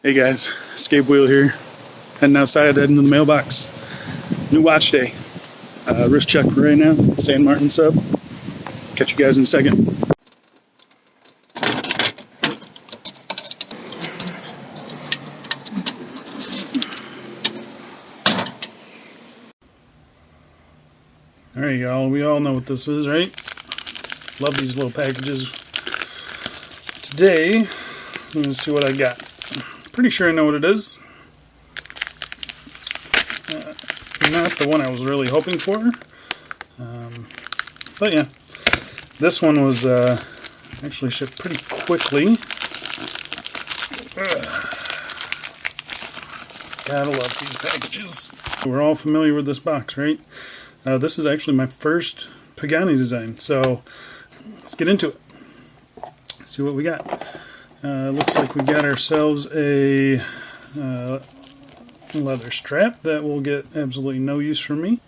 Hey guys, Escape Wheel here. Heading outside, heading to the mailbox. New watch day. Wrist check right now. San Martin sub. Catch you guys in a second. Alright y'all, we all know what this is, right? Love these little packages. Today, I'm going to see what I got. Pretty sure I know what it is. Not the one I was really hoping for. But yeah, this one was actually shipped pretty quickly. Gotta love these packages. We're all familiar with this box, right? This is actually my first Pagani design, so let's get into it. See what we got. Looks like we got ourselves a leather strap that will get absolutely no use from me.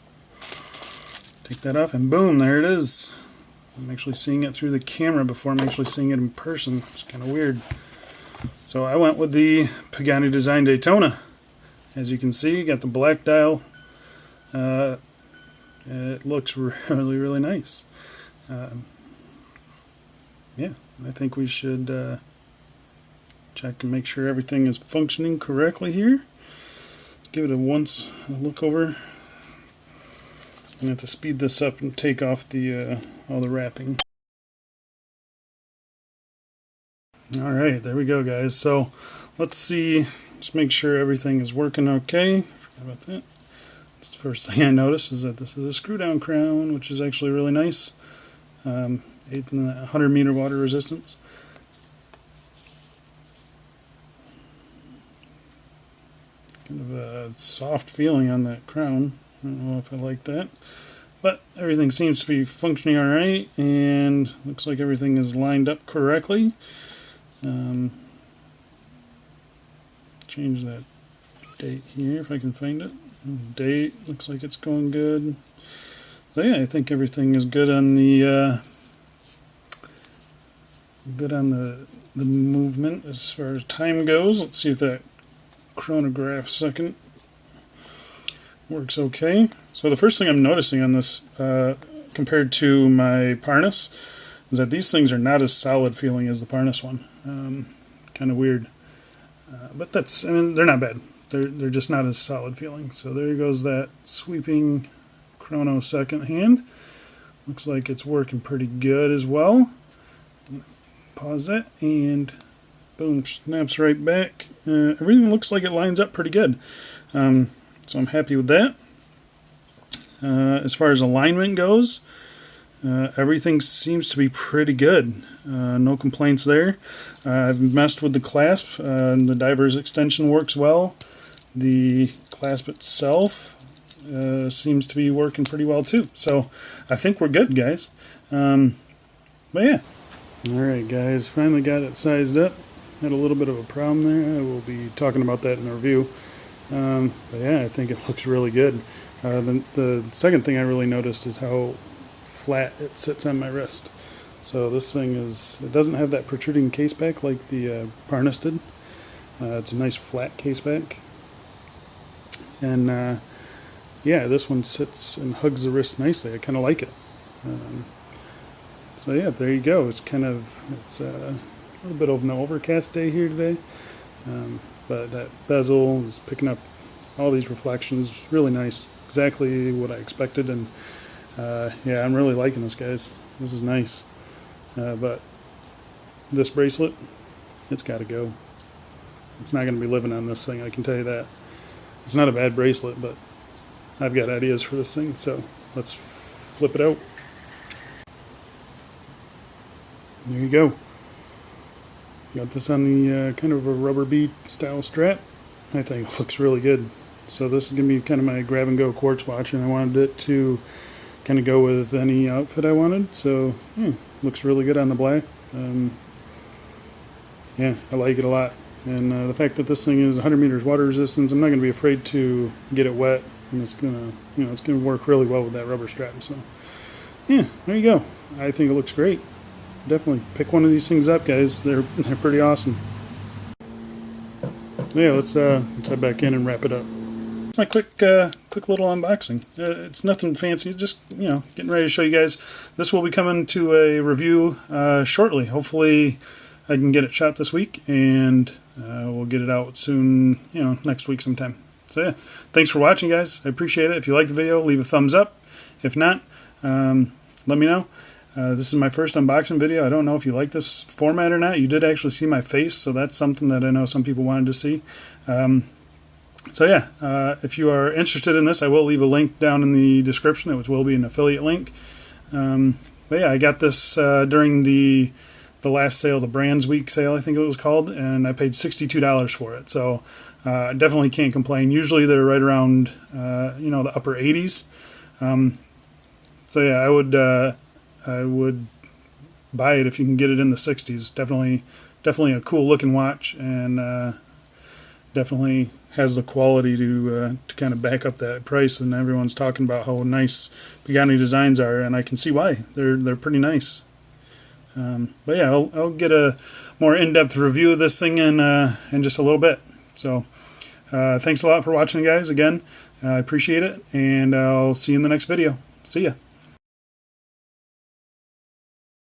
Take that off and boom, there it is. I'm actually seeing it through the camera before I'm actually seeing it in person. It's kind of weird. So I went with the Pagani Design Daytona. As you can see, got the black dial. It looks really, really nice. Yeah, I think we should check and make sure everything is functioning correctly here. Give it a look over. I'm gonna have to speed this up and take off the all the wrapping. All right, there we go, guys. So let's see. Just make sure everything is working okay. Forgot about that. That's the first thing I noticed is that this is a screw down crown, which is actually really nice. 100 meter water resistance. Kind of a soft feeling on that crown. I don't know if I like that. But everything seems to be functioning alright, and looks like everything is lined up correctly. Change that date here if I can find it. Date, looks like it's going good. So yeah, I think everything is good on the the movement as far as time goes. Let's see if that chronograph second works okay. So the first thing I'm noticing on this compared to my Parnas is that these things are not as solid feeling as the Parnas one. Kind of weird, but that's, I mean, they're not bad. They're just not as solid feeling. So there goes that sweeping chrono second hand. Looks like it's working pretty good as well. Pause that and boom, snaps right back. Everything looks like it lines up pretty good. So I'm happy with that. As far as alignment goes, everything seems to be pretty good. No complaints there. I've messed with the clasp. The diver's extension works well. The clasp itself seems to be working pretty well too. So I think we're good, guys. But yeah. Alright guys, finally got it sized up. Had a little bit of a problem there. I will be talking about that in the review. But yeah, I think it looks really good. The second thing I really noticed is how flat it sits on my wrist. So this thing it doesn't have that protruding case back like the Parnas did. It's a nice flat case back. And yeah, this one sits and hugs the wrist nicely. I kind of like it. So yeah, there you go. It's a little bit of an overcast day here today. But that bezel is picking up all these reflections. Really nice. Exactly what I expected. And yeah, I'm really liking this, guys. This is nice. But this bracelet, it's got to go. It's not going to be living on this thing, I can tell you that. It's not a bad bracelet, but I've got ideas for this thing, so let's flip it out. There you go. Got this on the kind of a rubber bead style strap. I think it looks really good. So this is going to be kind of my grab and go quartz watch, and I wanted it to kind of go with any outfit I wanted. So yeah, looks really good on the black. Yeah, I like it a lot. And the fact that this thing is 100 meters water resistance, I'm not going to be afraid to get it wet, and it's going to, it's going to work really well with that rubber strap. So yeah, there you go. I think it looks great. Definitely pick one of these things up, guys. They're pretty awesome. Yeah, let's head back in and wrap it up. It's my quick little unboxing. It's nothing fancy, just, you know, getting ready to show you guys. This will be coming to a review shortly. Hopefully I can get it shot this week, and we'll get it out soon, you know, next week sometime. So yeah, thanks for watching, guys. I appreciate it. If you like the video, leave a thumbs up. If not, let me know. This is my first unboxing video. I don't know if you like this format or not. You did actually see my face, so that's something that I know some people wanted to see. So yeah, if you are interested in this, I will leave a link down in the description, which will be an affiliate link. But yeah, I got this during the last sale, the Brands Week sale, I think it was called, and I paid $62 for it. So I definitely can't complain. Usually they're right around, you know, the upper 80s. So yeah, I would buy it if you can get it in the 60s. Definitely a cool looking watch, and definitely has the quality to kind of back up that price. And everyone's talking about how nice Pagani designs are, and I can see why. They're pretty nice. But yeah, I'll get a more in-depth review of this thing in just a little bit. So thanks a lot for watching, guys. Again, I appreciate it, and I'll see you in the next video. See ya.